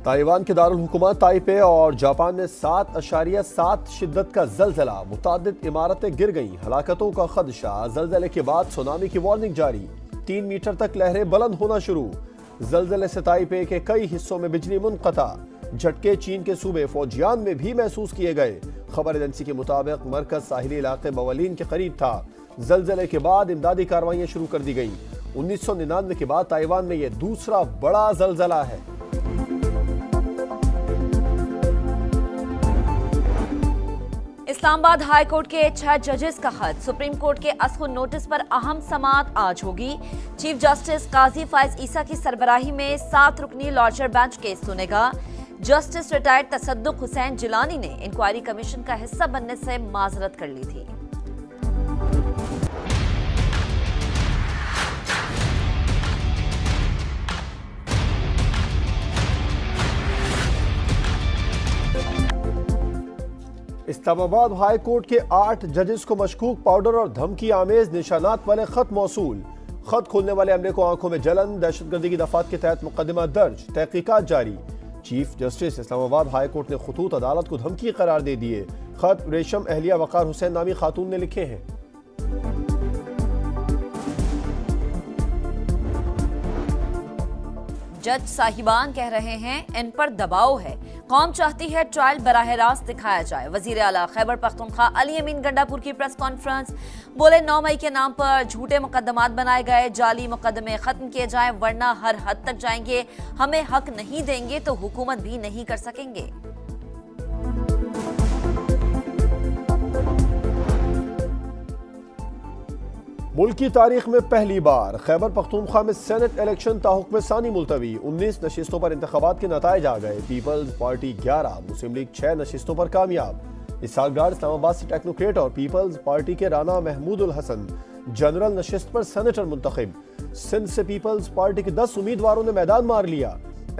Taiwan के दारुल हुकूमत Taipei और जापान में 7.7 शिद्दत का जलजला, मुतादिद इमारतें गिर गईं, हलाकतों का खदशा। जलजले के बाद सुनामी की वार्निंग जारी, 3 मीटर तक लहरें बुलंद होना शुरू। जलजले से ताइपे के कई हिस्सों में बिजली मुनक़ता। झटके चीन के सूबे फौजियान में भी महसूस किए गए। खबर एजेंसी के मुताबिक मरकज साहिली इलाके बवलीन के करीब था। जलजले के बाद इमदादी कार्रवाइयां शुरू कर दी गई। 1999 के बाद ताइवान में यह दूसरा बड़ा जलजला है। इस्लामाबाद हाई कोर्ट के 6 जजेस का खत, सुप्रीम कोर्ट के अस्खुन नोटिस पर अहम समाअत आज होगी। चीफ जस्टिस काजी फायज ईसा की सरबराही में 7 रुकनी लॉर्जर बेंच केस सुनेगा। जस्टिस रिटायर्ड तसद्दुक हुसैन जिलानी ने इंक्वायरी कमीशन का हिस्सा बनने से माजरत कर ली थी। इस्लामाबाद हाई कोर्ट के 8 जजेस को मशकूक पाउडर और धमकी आमेज निशानात वाले खत मौसूल। खत खोलने वाले अमले को आंखों में जलन, दहशतगर्दी की दफात के तहत मुकदमा दर्ज, तहकीकात जारी। Chief justice Islamabad high court ने खुतूत अदालत को धमकी करार दे दिए। खत रेशम अहलिया वकार हुसैन नामी खातून ने लिखे हैं। जज साहिबान कह रहे हैं इन पर दबाव है, कौम चाहती है ट्रायल बराह रास्त दिखाया जाए। वजीर आला खैबर पख्तूनख्वा अली अमीन गंडापुर की प्रेस कॉन्फ्रेंस, बोले 9 मई के नाम पर झूठे मुकदमात बनाए गए, जाली मुकदमे खत्म किए जाएं वरना हर हद तक जाएंगे। हमें हक नहीं देंगे तो हुकूमत भी नहीं कर सकेंगे। मुल्क की तारीख में पहली बार खैबर पख्तूनख्वा में सेनेट इलेक्शन ताहुक्म सानी मुलतवी। 19 नशिस्तों पर इंतखाबात के नताइज आ गए। पीपल्स पार्टी 11, मुस्लिम लीग 6 नशिस्तों पर कामयाब। इसहाकडार इस्लामाबाद से टेक्नोक्रेट और पीपल्स पार्टी के राना महमूद उल हसन जनरल नशिस्त पर सेनेटर मुंतखब। सिंध से पीपल्स पार्टी के 10 उम्मीदवारों ने मैदान मार लिया।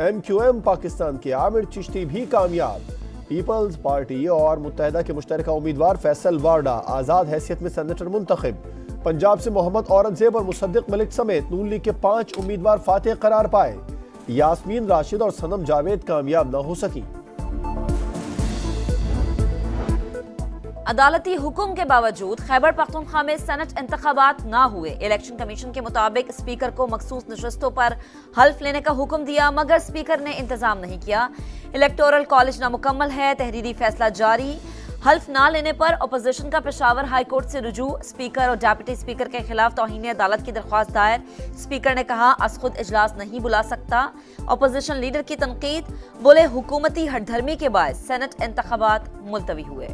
MQM पाकिस्तान के आमिर चिश्ती भी कामयाब। पीपल्स पार्टी और मुत्तहिदा के मुश्तरका उम्मीदवार फैसल वार्डा आजाद हैसियत में सेनेटर मुंतखब। पंजाब से मोहम्मद औरंगजेब और मुसद्दिक मलिक समेत नून लीग के 5 उम्मीदवार फातेह करार पाए। यास्मीन राशिद और सनम जावेद कामयाब न हो सकी। अदालती हुक्म के बावजूद खैबर पख्तूनख्वा में सेनेट इंतखाबात ना हुए। इलेक्शन कमीशन के मुताबिक स्पीकर को मखसूस नशस्तों पर हल्फ लेने का हुक्म दिया, मगर स्पीकर ने इंतजाम नहीं किया। इलेक्टोरल कॉलेज नामुकम्मल है, तहरीरी फैसला जारी। हल्फ ना लेने पर अपोजिशन का पेशावर हाई कोर्ट से रुजू। स्पीकर और डिप्टी स्पीकर के खिलाफ तौहीन अदालत की दरख्वास्त दायर। स्पीकर ने कहा खुद इजलास नहीं बुला सकता। अपोजिशन लीडर की तनकीद, बोले हुकूमती हठधर्मी के बाद सेनेट इंतखाबात मुलतवी हुए।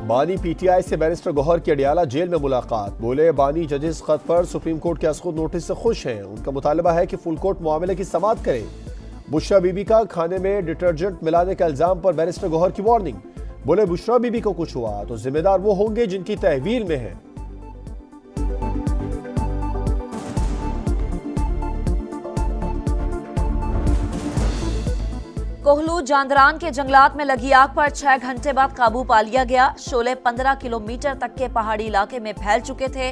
बानी PTI से बैरिस्टर गौहर की अडियाला जेल में मुलाकात। बोले बानी जजेस खत पर सुप्रीम कोर्ट के अस्खुद नोटिस से खुश हैं। उनका मुतालबा है कि फुल कोर्ट मामले की समाअत करे। बुशरा बीबी का खाने में डिटर्जेंट मिलाने के इल्जाम पर बैरिस्टर गौहर की वार्निंग। बोले बुशरा बीबी को कुछ हुआ तो जिम्मेदार वो होंगे जिनकी तहवील में है। कोहलू जांदरान के जंगलात में लगी आग पर 6 घंटे बाद काबू पा लिया गया। शोले 15 किलोमीटर तक के पहाड़ी इलाके में फैल चुके थे।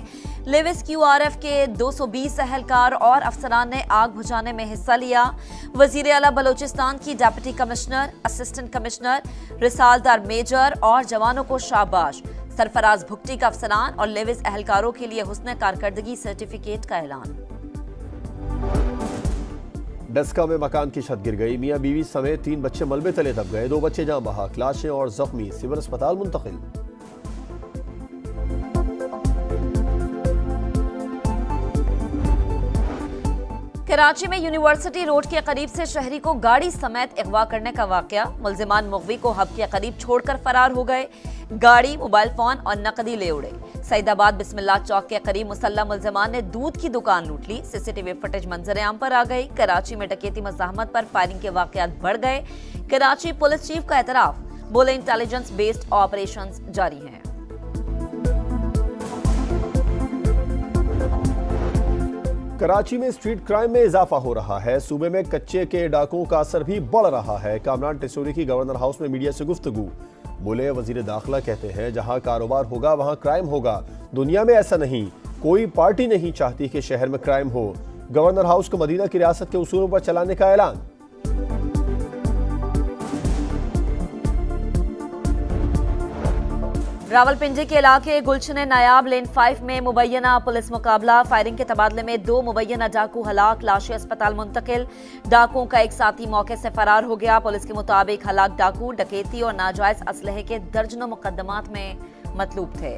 लेविस QRF के 220 एहलकार और अफसरान ने आग बुझाने में हिस्सा लिया। वजीर आला बलोचिस्तान की डिप्टी कमिश्नर, असिस्टेंट कमिश्नर, रिसालदार मेजर और जवानों को शाबाश। सरफराज भुगटी का अफसरान और लेविस एहलकारों के लिए हुस्न कारकर्दगी सर्टिफिकेट का ऐलान। डस्का में मकान की छत गिर गई, मियां बीवी समेत 3 बच्चे मलबे तले दब गए। 2 बच्चे जान बहक, लाशें और जख्मी सिविल अस्पताल मुंतकिल। कराची में यूनिवर्सिटी रोड के करीब से शहरी को गाड़ी समेत अगवा करने का वाकया। मुल्जिमान मुगवी को हब के करीब छोड़कर फरार हो गए। गाड़ी, मोबाइल फोन और नकदी ले उड़े। सईदाबाद बिस्मिल्लाह चौक के करीब मुसल्लह मुल्जिमान ने दूध की दुकान लूट ली। CCTV फुटेज मंजर आम पर आ गई। कराची में डकैती मज़ाहमत पर फायरिंग के वाकयात बढ़ गए। कराची पुलिस चीफ का एतराफ, बोले इंटेलिजेंस बेस्ड ऑपरेशंस जारी हैं। कराची में स्ट्रीट क्राइम में इजाफा हो रहा है। सूबे में कच्चे के डाकुओं का असर भी बढ़ रहा है। कामरान टिसोरी की गवर्नर हाउस में मीडिया से गुफ्तगू। बोले, वजीर दाखिला कहते हैं जहां कारोबार होगा वहां क्राइम होगा। दुनिया में ऐसा नहीं, कोई पार्टी नहीं चाहती कि शहर में क्राइम हो। गवर्नर हाउस को मदीना की रियासत के उसूलों पर चलाने का ऐलान। रावलपिंडी के इलाके गुलशन नायाब लेन 5 में मुबैना पुलिस मुकाबला। फायरिंग के तबादले में 2 मुबैना डाकू हलाक, लाशें अस्पताल मुंतकिल। डाकुओं का एक साथी मौके से फरार हो गया। पुलिस के मुताबिक हलाक डाकू डकैती और नाजायज असलहे के दर्जनों मुकदमात में मतलूब थे।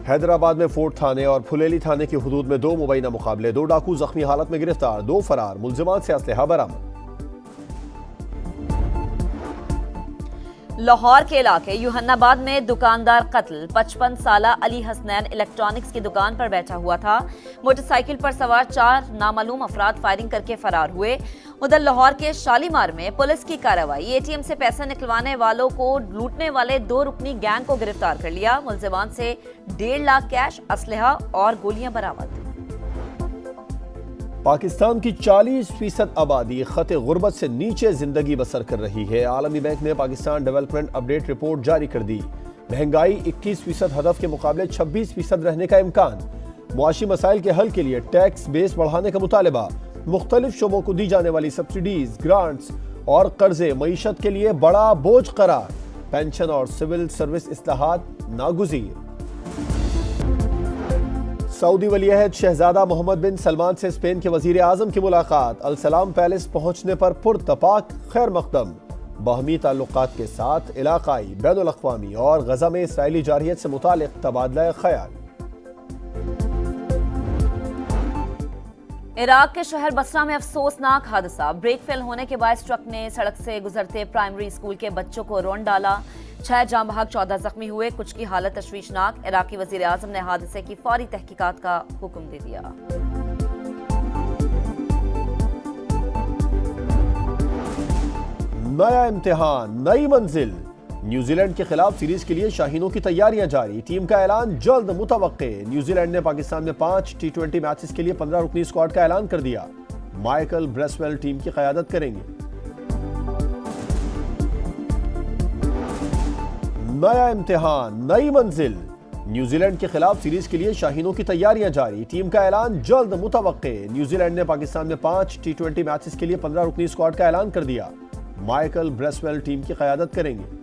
हैदराबाद में फोर्ट थाने और फुलेली थाने की हुदूद में 2 मुबैना मुकाबले। 2 डाकू जख्मी हालत में गिरफ्तार, 2 फरार। मुल्जिमान से असलहा बरामद। लाहौर के इलाके यूहन्नाबाद में दुकानदार कत्ल। 55 साला अली हसनैन इलेक्ट्रॉनिक्स की दुकान पर बैठा हुआ था। मोटरसाइकिल पर सवार 4 नामालूम अफराद फायरिंग करके फरार हुए। उधर लाहौर के शालीमार में पुलिस की कार्रवाई। एटीएम से पैसे निकलवाने वालों को लूटने वाले 2 रुकनी गैंग को गिरफ्तार कर लिया। मुल्जिमान से 1.5 लाख कैश, असलहा और गोलियां बरामद। पाकिस्तान की 40% आबादी खत गुर्बत से नीचे जिंदगी बसर कर रही है। आलमी बैंक ने पाकिस्तान डेवलपमेंट अपडेट रिपोर्ट जारी कर दी। महंगाई 21% हदफ के मुकाबले 26% रहने का इम्कान। मुआशी मसाइल के हल के लिए टैक्स बेस बढ़ाने का मुतालबा। मुख्तलिफ शोबों को दी जाने वाली सब्सिडीज, ग्रांट्स और कर्जे मईशत के लिए बड़ा बोझ करार। पेंशन और सिविल सर्विस इस्लाहात नागुज़ीर। सऊदी वलीअहद शहजादा मोहम्मद बिन सलमान से स्पेन के वजीर आजम की मुलाकात। अल सलाम पैलेस पहुंचने पर पुरतपाक खैर मकदम। बाहमी ताल्लुकात के साथ इलाकाई, बैनुल अक़वामी और गजा में इसराइली जारहियत से मुतालिक तबादला ख्याल। इराक के शहर बसरा में अफसोसनाक हादसा। ब्रेक फेल होने के बाद ट्रक ने सड़क से गुजरते प्राइमरी स्कूल के बच्चों को रौंद डाला। 6 जाम बहक, 14 जख्मी हुए। कुछ की हालत तशवीशनाक। इराकी वजीर आजम ने हादसे की फौरी तहकीकात का हुक्म दे दिया। नया इम्तिहान, नई मंजिल। न्यूजीलैंड के खिलाफ सीरीज के लिए शाहीनों की तैयारियां जारी। टीम का ऐलान जल्द मुतवक्के। न्यूजीलैंड ने पाकिस्तान में 5 T20 मैचेस के लिए 15 रुकनी स्क्वाड का ऐलान कर दिया। माइकल ब्रेसवेल टीम की क़यादत करेंगे। नया इम्तिहान, नई मंजिल। न्यूजीलैंड के खिलाफ सीरीज के लिए शाहीनों की तैयारियां जारी। टीम का ऐलान जल्द मुतवक्के। न्यूजीलैंड ने पाकिस्तान में 5 T20 मैचेस के लिए 15 रुकनी स्क्वाड का ऐलान कर दिया। माइकल ब्रेसवेल टीम की क़यादत करेंगे।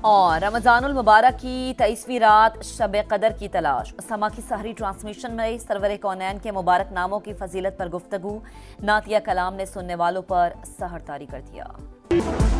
और रमजानुल मुबारक की 23वीं रात शब कदर की तलाश। समा की सहरी ट्रांसमिशन में सरवर कौनैन के मुबारक नामों की फजीलत पर गुफ्तगू। नातिया कलाम ने सुनने वालों पर सहर तारी कर दिया।